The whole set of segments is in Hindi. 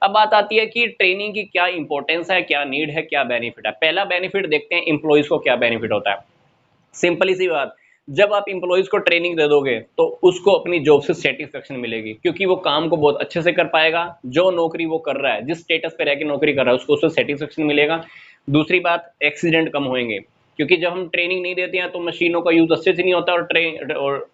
अब बात आती है कि ट्रेनिंग की क्या इंपॉर्टेंस है, क्या नीड है, क्या बेनिफिट है। पहला बेनिफिट देखते हैं एम्प्लॉइज को क्या बेनिफिट होता है। सिंपली सी बात, जब आप एम्प्लॉइज को ट्रेनिंग दे दोगे तो उसको अपनी जॉब से सेटिस्फेक्शन मिलेगी, क्योंकि वो काम को बहुत अच्छे से कर पाएगा। जो नौकरी वो कर रहा है, जिस स्टेटस पे रह के नौकरी कर रहा है, उसको उससे सेटिस्फेक्शन मिलेगा। दूसरी बात, एक्सीडेंट कम होंगे, क्योंकि जब हम ट्रेनिंग नहीं देते हैं तो मशीनों का यूज अच्छे से नहीं होता,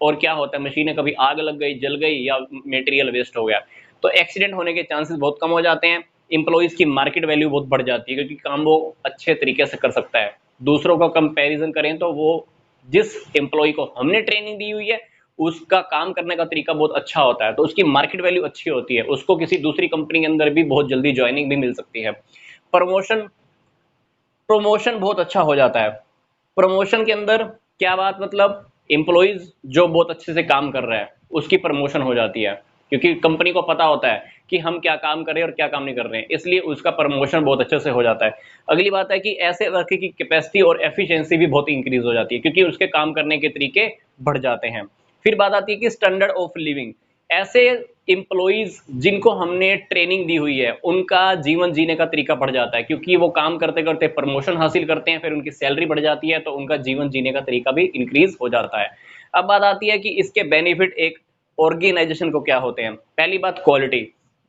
और क्या होता है, मशीनें कभी आग लग गई, जल गई, या मटेरियल वेस्ट हो गया, तो एक्सीडेंट होने के चांसेस बहुत कम हो जाते हैं। एम्प्लॉइज की मार्केट वैल्यू बहुत बढ़ जाती है, क्योंकि काम वो अच्छे तरीके से कर सकता है। दूसरों का कंपैरिजन करें तो वो, जिस एम्प्लॉय को हमने ट्रेनिंग दी हुई है, उसका काम करने का तरीका बहुत अच्छा होता है, तो उसकी मार्केट वैल्यू अच्छी होती है, उसको किसी दूसरी कंपनी के अंदर भी बहुत जल्दी ज्वाइनिंग भी मिल सकती है। प्रमोशन प्रमोशन बहुत अच्छा हो जाता है। प्रमोशन के अंदर क्या बात, मतलब एम्प्लॉइज जो बहुत अच्छे से काम कर रहा है उसकी प्रमोशन हो जाती है, क्योंकि कंपनी को पता होता है कि हम क्या काम कर रहे हैं और क्या काम नहीं कर रहे हैं, इसलिए उसका प्रमोशन बहुत अच्छे से हो जाता है। अगली बात है कि ऐसे वर्क की कैपेसिटी और एफिशिएंसी भी बहुत इंक्रीज हो जाती है, क्योंकि उसके काम करने के तरीके बढ़ जाते हैं। फिर बात आती है कि स्टैंडर्ड ऑफ लिविंग, ऐसे एम्प्लॉइज जिनको हमने ट्रेनिंग दी हुई है उनका जीवन जीने का तरीका बढ़ जाता है, क्योंकि वो काम करते करते प्रमोशन हासिल करते हैं, फिर उनकी सैलरी बढ़ जाती है, तो उनका जीवन जीने का तरीका भी इंक्रीज हो जाता है। अब बात आती है कि इसके बेनिफिट एक ऑर्गेनाइजेशन को क्या होते हैं। पहली बात, क्वालिटी,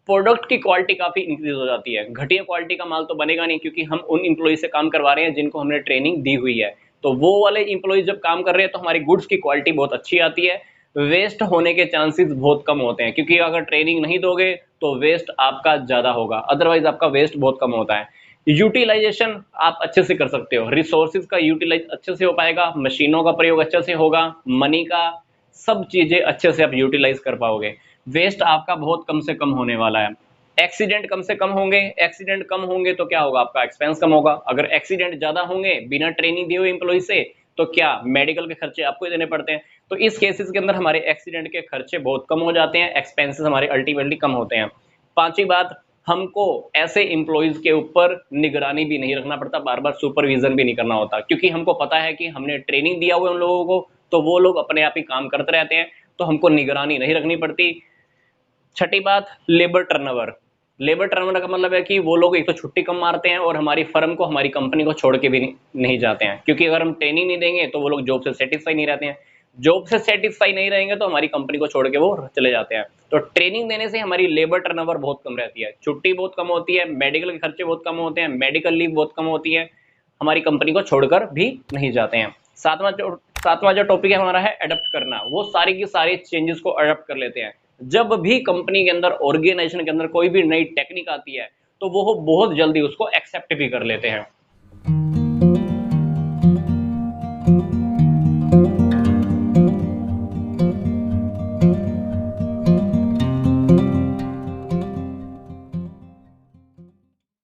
प्रोडक्ट की क्वालिटी काफी इंक्रीज हो जाती है। घटिया क्वालिटी का माल तो बनेगा नहीं, क्योंकि हम उन इंप्लॉय से काम करवा रहे हैं जिनको हमने ट्रेनिंग दी हुई है, तो वो वाले इंप्लॉय जब काम कर रहे हैं तो हमारी गुड्स की क्वालिटी बहुत अच्छी आती है। वेस्ट होने के चांसेस बहुत कम होते हैं, क्योंकि अगर ट्रेनिंग नहीं दोगे तो वेस्ट आपका ज्यादा होगा, अदरवाइज आपका वेस्ट बहुत कम होता है। यूटिलाइजेशन आप अच्छे से कर सकते हो, रिसोर्सेज का यूटिलाइज अच्छे से हो पाएगा, मशीनों का प्रयोग अच्छे से होगा, मनी का, सब चीजें अच्छे से आप यूटिलाइज कर पाओगे। वेस्ट आपका बहुत कम से कम होने वाला है। एक्सीडेंट कम से कम होंगे, एक्सीडेंट कम होंगे तो क्या होगा, आपका एक्सपेंस कम होगा। अगर एक्सीडेंट ज्यादा होंगे बिना ट्रेनिंग दिए हुए एम्प्लॉय से, तो क्या मेडिकल के खर्चे आपको ही देने पड़ते हैं, तो इस केसेस के अंदर हमारे एक्सीडेंट के खर्चे बहुत कम हो जाते हैं, एक्सपेंसेस हमारे अल्टीमेटली कम होते हैं। पांचवी बात, हमको ऐसे एम्प्लॉइज के ऊपर निगरानी भी नहीं रखना पड़ता, बार बार सुपरविजन भी नहीं करना होता, क्योंकि हमको पता है कि हमने ट्रेनिंग दिया हुआ है उन लोगों को, तो वो लोग अपने आप ही काम करते रहते हैं, तो हमको निगरानी नहीं रखनी पड़ती। छठी बात, लेबर टर्नओवर। लेबर टर्नओवर का मतलब है कि वो लोग एक तो छुट्टी कम मारते हैं, और हमारी फर्म को, हमारी कंपनी को छोड़ के भी नहीं जाते हैं, क्योंकि अगर हम ट्रेनिंग नहीं देंगे तो वो लोग जॉब से सेटिस्फाई नहीं रहते हैं। जॉब से सेटिस्फाई नहीं रहेंगे तो हमारी कंपनी को छोड़ के वो चले जाते हैं। तो ट्रेनिंग देने से हमारी लेबर टर्नओवर बहुत कम रहती है, छुट्टी बहुत कम होती है, मेडिकल के खर्चे बहुत कम होते हैं, मेडिकल लीव बहुत कम होती है, हमारी कंपनी को छोड़कर भी नहीं जाते हैं। सातवां जो टॉपिक है हमारा है अडप्ट करना, वो सारी की सारी चेंजेस को अडप्ट कर लेते हैं। जब भी कंपनी के अंदर, ऑर्गेनाइजेशन के अंदर कोई भी नई टेक्निक आती है, तो वो बहुत जल्दी उसको एक्सेप्ट भी कर लेते हैं।